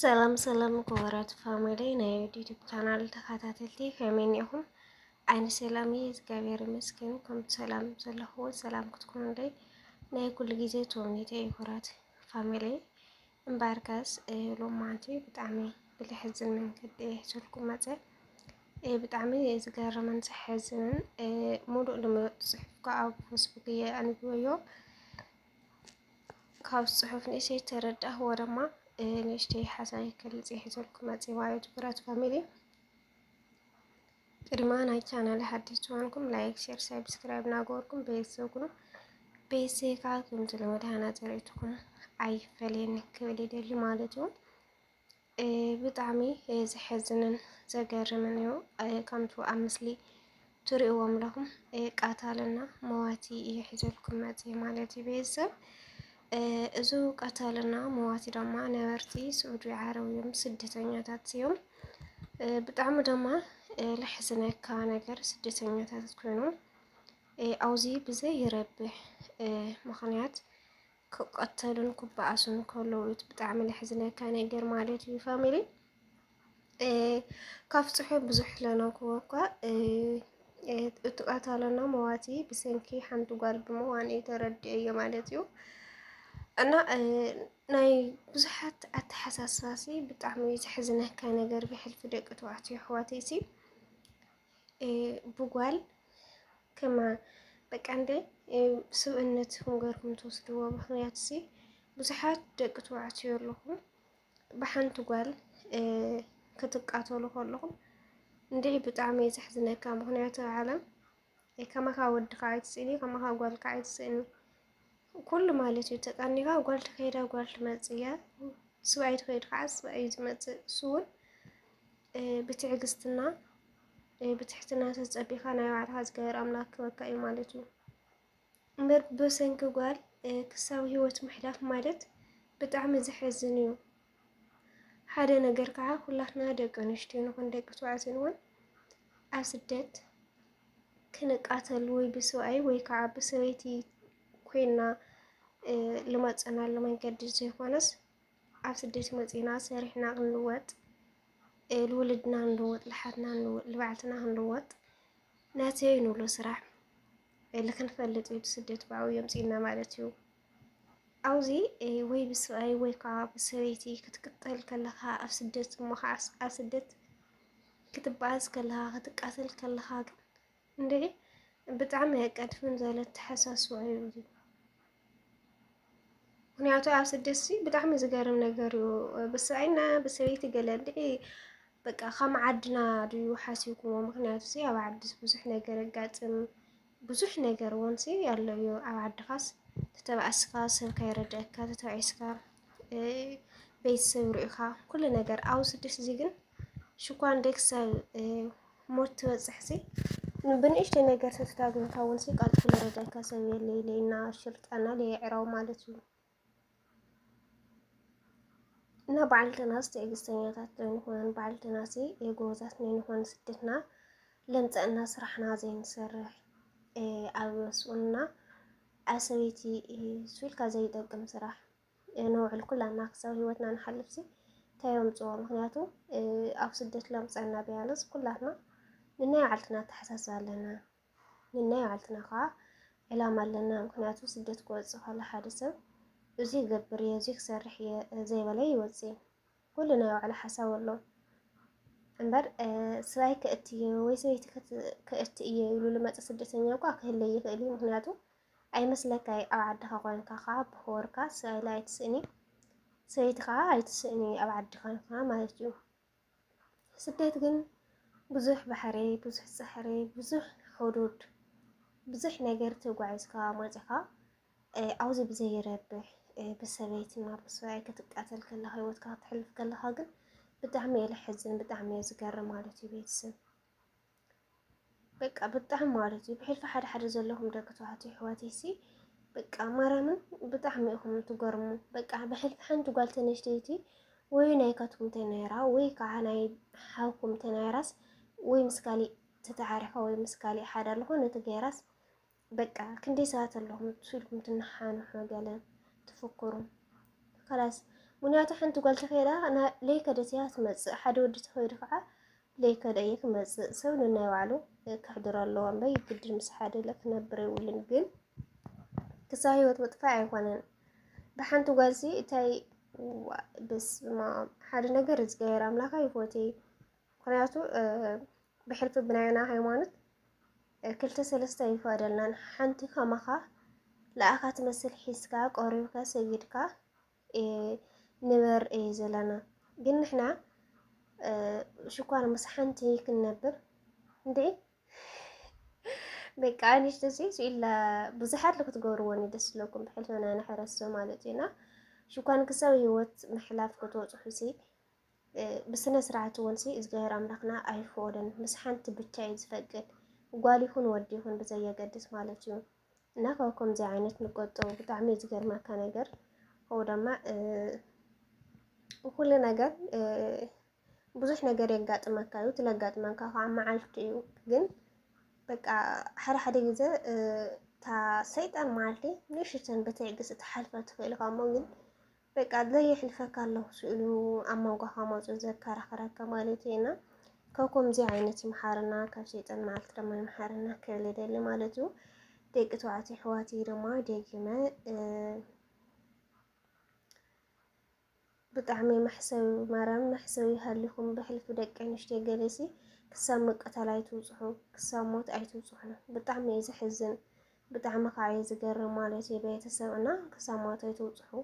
ሰላም ሰላም ክቡራት ፋሚሊ ናይ ዩቲዩብ ቻናል ተኸታተልቲ ከመይ ኢኹም? ኣነ ሰላም እየ እግዚአብሔር ይመስገን። ከምቲ ሰላም ዘለኹዎ ሰላም ክትኮኑ ደይ ናይ ኩሉ ግዜ ተወኒተ ክቡራት ፋሚሊ እምበርካስ ሎማንቲ ብጣዕሚ ብልሕዝን መንገዲ ሕዝልኩም መፀ ብጣዕሚ ዝገርምን ዘሕዝንን ሙሉእ ልሙጥ ፅሑፍ ኣብ ፌስቡክ እየ ኣንቢበዮ ካብ ፅሑፍ ንእሽተይ ተረዳእኽዎ ድማ ንእሽተይ ሓሳብ ክገልጽ ይሕዘልኩም መፅእ ማለት ክቡራት ፋሚሊ ቅድማ ናይ ቻናል ሓድሽ ዝኾንኩም ላይክ ሼር ሰብስክራይብ እናገበርኩም ቤተሰብ ኩኑ ቤተሰብ ከዓ ከምቲ ልሙድ ሃናፀሪትኩም ኣይፈለየኒ ክብል ይደሊ ማለት እዩ። ብጣዕሚ ዘሕዝንን ዘገርምን እዩ። ከምቲ ኣብ ምስሊ ትሪእዎም ኣለኹም ቃታልና መዋቲ እዩ ሒዘልኩም መፅእ ማለት እዩ ቤተሰብ እዙ ቃታልና መዋቲ ድማ ነበርቲ ስዑድ ዓረብ እዮም ስደተኛታት እዮም። ብጣዕሚ ድማ ልሕዝነካ ነገር ስደተኛታት ኮይኖም ኣውዚ ብዘይ ይረብሕ ምክንያት ክቀተሉን ክበኣሱን ከለዉ ብጣዕሚ ልሕዝነካ ነገር ማለት እዩ ፋሚሊ ካብ ፅሑፍ ብዙሕ ለነግቦ እኳ እቲ ቃታልና መዋቲ ብሰንኪ ሓንቲ ጓል ብምዃኑ ተረዲአ እየ ማለት እዩ። እና ናይ ብዙሓት ኣተሓሳስባሲ ብጣዕሚ ዘሕዝነካ ነገር ብሕልፊ ደቂ ተባዕትዮ ኣሕዋተይሲ ብጓል ከማ በቃ እንደ ስብእነት ገርኩም ትወስድዎ ምክንያት ብዙሓት ደቂ ተባዕትዮ ኣለኹም ብሓንቲ ጓል ክትቃተሉ ከለኹም እንድዒ ብጣዕሚ ዘሕዝነካ ምክንያቱ ዓለም ከማካ ወዲ ከዓ ኣይትስእኒ ከማካ ጓል ከዓ ኣይትስእኒ ኩሉ ማለት እዩ ተቃኒካ ጓል ተኸይዳ ጓል ትመፅእ እያ ሰብኣይ ተኸይዱ ከዓ ሰብኣይ ዝመፅእ እሱ እውን ብትዕግስትና ብትሕትና ተፀቢኻ ናይ ባዕልኻ ዝገበረ ኣምላክ ክበካ እዩ ማለት እዩ እምበር ብሰንኪ ጓል ክሳብ ሂወት ምሕላፍ ማለት ብጣዕሚ ዘሕዝን እዩ። ሓደ ነገር ከዓ ኩላትና ደቂ ኣንስትዮ ንኹን ደቂ ተባዕትዮ እውን ኣብ ስደት ክንቃተል ወይ ብሰብኣይ ወይ ከዓ ብሰበይቲ ኮይና ልመፀናሉ መንገዲ ዘይኮነስ ኣብ ስደት መፂና ሰሪሕና ክንልወጥ ልውልድና ክንልወጥ ልሓትና ልባዕልና ክንልወጥ ናተይ ንብሎ ስራሕ ልክንፈልጥ እዩ ስደት ብኣብኡ የምፂና ማለት እዩ። ኣብዚ ወይ ብሰብኣይ ወይ ከዓ ብሰበይቲ ክትቅጠል ከለኻ ኣብ ስደት እሞ ከዓ ኣብ ስደት ክትበኣስ ከለኻ ክትቃተል ከለኻ ግን እንድዒ ብጣዕሚ ኣቀድፍን ዘለ ተሓሳስቦ እዩ። ምክንያቱ ኣብ ስደት ብጣዕሚ ዝገርም ነገር እዩ ብሰብኣይና ብሰበይቲ ገለ እንድዒ በቃ ከም ዓድና ድዩ ሓሲብኩሞ ምክንያቱ ኣብ ዓዲስ ብዙሕ ነገር የጋጥም ብዙሕ ነገር እውን ኣሎ እዩ ኣብ ዓድኻስ ተተባእስካ ሰብ ከይረድአካ ተታዒስካ ቤተሰብ ርኢኻ ኩሉ ነገር ኣብ ስደት እዚ ግን ሽኳን ደክሳብ ሞት ትበፅሕ ብንእሽተይ ነገር ተታግንካ እውን ቃልቲ ዝረድአካ ሰብ የለና ሽርጣና ለየዕራው ማለት እዩ። እና ባዕልትናስ ትዕግስተኛታት ንኾን ባዕልትናስ ጎበዛት ንኾን ስደትና ለምፀአና ስራሕና ዘይንሰርሕ ኣብ ርስኡና ኣብ ሰበይቲ ስብኢልካ ዘይጠቅም ስራሕ ነውዕል ኩላና ክሳብ ሂወትና ንሓልፍ እንታይ የምፅኦ ምክንያቱ ኣብ ስደት ለምፀአና ቢያንስ ኩላትና ንናይ ባዕልትና ኣተሓሳስባ ኣለና ንናይ ባዕልትና ከዓ ዕላማ ኣለና ምክንያቱ ስደት ክወፅእ ከሎ ሓደ ሰብ እዚ ይገብር እየ እዚ ክሰርሕ እየ ዘይበለ ይወፅእ ኩሉ ናይ ባዕሉ ሓሳብ ኣሎ እምበር ሰብኣይ ከእቲ እየ ወይ ሰበይቲ ከእቲ እየ ኢሉ ልመፀ ስደተኛ እኳ ክህለ ይኽእል እዩ ምክንያቱ ኣይመስለካ ኣብ ዓድኻ ኮንካ ከዓ ብኽብርካ ሰብኣይ ኣይትስእኒ ሰበይቲ ከዓ ኣይትስእኒ ኣብ ዓድኻ ማለት እዩ። ስደት ግን ብዙሕ ባሕሪ ብዙሕ ፅሕሪ ብዙሕ ሕዱድ ብዙሕ ነገር ተጓዒዝካ መፂኻ ኣብዚ ብዘይረብሕ ብሰበይትና ብሰብኣይ ክትቃተል ከለኻ ሂወትካ ክትሕልፍ ከለኻ ግን ብጣዕሚ እየ ልሕዝን ብጣዕሚ እየ ዝገርም ማለት እዩ ቤተሰብ በቃ ብጣዕሚ ማለት እዩ ብሕልፊ ሓደ ሓደ ዘለኹም ደቂ ተባዕትዮ ኣሕዋተይሲ በቃ ማርያምን ብጣዕሚ ኢኹም ትገርሙ በቃ ብሕልፊ ሓንቲ ጓል ተነስተይቲ ወይ ናይ ካትኩም ተነራ ወይ ከዓ ናይ ሓውኩም ተነራስ ወይ ምስ ካሊእ ተተዓሪፈ ወይ ምስ ካሊእ ሓደ ኣለኾነ ትገይራስ በቃ ክንደይ ሰባት ኣለኹም ትስኢልኩም ትነሓንሑ ገለ ትፍክሩ ከላስ ምክንያቱ ሓንቲ ጓል ተኸይዳ ለይ ከደትያ ትመጽእ ሓደ ወዲ ተኸይዱ ከዓ ለይ ከደየ ክመጽእ ሰብ ንናይ ባዕሉ ክሕድር ኣለዎ እምበይ ግድን ምስ ሓደ ክነብር ይውልን ግን ክሳብ ህይወት መጥፋዕ ኣይኮነን ብሓንቲ ጓልሲ እታይ በስመ አብ ሓደ ነገር ዝገበረ ኣምላካ ይፎቴ ምክንያቱ ብሕልፊ ብናይና ሃይማኖት ክልተ ሰለስተ ይፈቀደልናን ሓንቲ ከማኻ ለኣኻ ትመስል ሒዝካ ቆሪብካ ሰጊድካ ንበር ዘለና ግን ንሕና ሽኳር ምስ ሓንቲ ክንነብር እንዴ በቃ ንሽተሲ ኢላ ብዙሓት ክትገብርዎን ደስ ዝለኩም ብሕልፍና ንሕረስ ማለት ኢና ሽኳን ክሳብ ህይወት ምሕላፍ ክትወፅሑ ብስነ ስርዓት እውን እግዚአብሔር ኣምላኽና ኣይፈቅዶን ምስ ሓንቲ ብቻ እዩ ዝፈቅድ ጓል ይኹን ወዲ ይኹን ብዘየገድስ ማለት እዩ እና ካብኩም እዚ ዓይነት ንቆጠቡ ብጣዕሚ ዝገርመካ ነገር هو ደማ ኩሉ ነገር ብዙሕ ነገር የጋጥመካ እዩ ትለጋጥመካ ከዓ መዓልቲ እዩ ግን በቃ ሓደ ግዜ ታ ሰይጣን ማለቴ ንሽተን በትዕግስቲ ተሓልፈ ትኽእልካ እሞ ግን በቃ ዘየሕልፈካ ኣለሁ ስእሉ ኣብ መንጎኻ መውፅእ ዘከራኽረካ ማለት ኢና ካብኩም እዚ ዓይነት ይምሓረና ካብ ሰይጣን መዓልቲ ድማ ይምሓረና ክብል ይደሊ ማለት እዩ ደቂ ተባዕትዮ ኣሕዋተይ ድማ ደጊመ ብጣዕሚ መሕሰብ ማርያም መሕሰብ ይሃልኩም ብሕልፊ ደቂ ኣንስትዮ ገለሲ ክሳብ መቀተል ኣይትውፅሑ ክሳብ ሞት ኣይትውፅሑ ብጣዕሚ እዩ ዝሕዝን ብጣዕሚ ከዓ እዩ ዝገርም ማለት እዩ ቤተሰብና ክሳብ ሞት ኣይትውፅሑ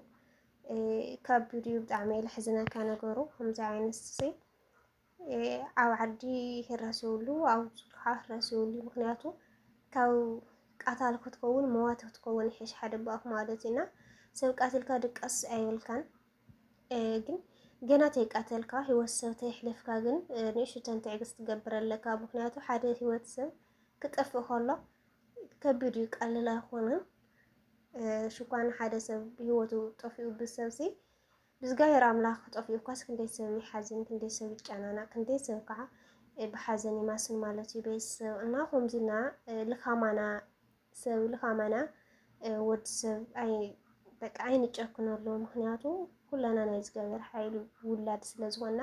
ካብ ቪድዮ ብጣዕሚ ልሕዝነካ ነገሩ ከምዚ ዓይነት ኣብ ዓዲ ክረስ ይብሉ ኣብ ከዓ ክረስ ይብሉ ምክንያቱ ካብ ቃታል ክትከውን መዋት ክትከውን ይሕሽ ሓደ ባእኽ ማለት ኢና ሰብ ቃትልካ ድቀስ ኣይብልካን ግን ገና ተይቃተልካ ህይወት ሰብ ተይሕልፍካ ግን ንእሽተን ትዕግስቲ ትገብረለካ ምክንያቱ ሓደ ህይወት ሰብ ክጠፍእ ከሎ ከቢድ እዩ ቀሊል ኣይኮነን ሽኳን ሓደ ሰብ ህይወቱ ጠፊኡ ብሰብሲ ብዝጋየር ኣምላኽ ጠፊኡ ኳስ ክንደይ ሰብ ይሓዝን ክንደይ ሰብ ይጨናነቕ ክንደይ ሰብ ከዓ ብሓዘን ይማስን ማለት እዩ ቤተሰብ እና ከምዚና ልኻማና ሰብ ልኻማና ወዲ ሰብ በቃ ኣይንጨክነሉ ምክንያቱ ኩለና ናይ ዝገበር ሓይሉ ውላድ ስለ ዝኾና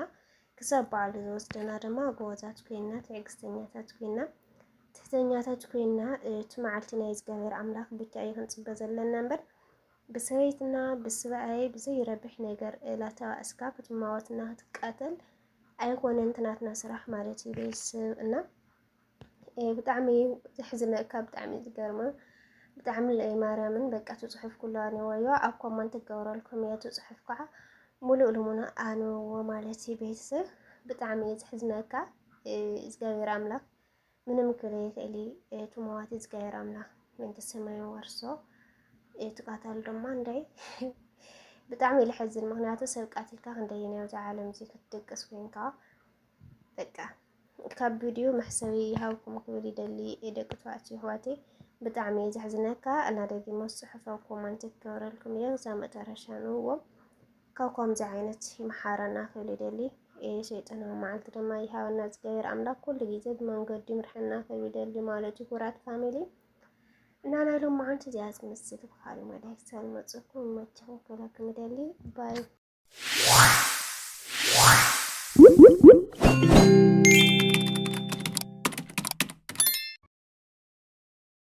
ክሳብ በዓል ዝወስደና ድማ ጎበዛት ኮይና ትዕግስተኛታት ኮይና ትሕተኛታት ኮይና እቲ መዓልቲ ናይ ዝገበር ኣምላኽ ብቻ እዩ ክንፅበ ዘለና እምበር ብሰበይትና ብስብኣይ ብዘይረብሕ ነገር ላተባእስካ ክትማወትና ክትቃተል ኣይኮነን ትናትና ስራሕ ማለት እዩ ቤተሰብ እና ብጣዕሚ ዝሕዝነካ ብጣዕሚ ዝገርም ብጣዕሚ ማርያምን በቃ ትፅሑፍ ኩላ ነወዮ ኣብ ኮመንት ትገብረልኩም እያ ትፅሑፍ ከዓ ሙሉእ ልሙና ኣንብቦ ማለት እዩ ቤተሰብ ብጣዕሚ ዝሕዝነካ ዝገበር ኣምላኽ ምንም ክለ ይኽእል ትመዋት ዝገበር ኣምላኽ ምንተ ሰማይ ወርሶ ትቃተል ድማ እንዳይ ብጣዕሚ ልሕዝን ምክንያቱ ሰብ ቃትልካ ክንደይና ኣብዚ ዓለም እዚ ክትደቅስ ኮይንካ በቃ ካብ ቪድዮ መሕሰቢ ይሃብኩም ክብል ይደሊ ደቂ ተባዕትዮ ኣሕዋተይ ብጣዕሚ ዝሕዝነካ እና ደጊሞ ፅሑፍ ኣብ ኮመንት ክገብረልኩም እየ ክሳብ መጨረሻ ንብዎ ካብ ከምዚ ዓይነት ይመሓረና ክብል ይደሊ ሸይጣናዊ መዓልቲ ድማ ይሃበና ዝገበር ኣምላኽ ኩሉ ግዜ ብመንገዲ ይምርሐና ክብል ይደሊ ማለት እዩ ኩራት ፋሚሊ እና ናይ ሎሚ መዓልቲ እዚኣ ዝመስል ብካልእ መዳይ ክሳብ ዝመፅኩም ይመችኹም ክብለኩም ይደሊ ባይ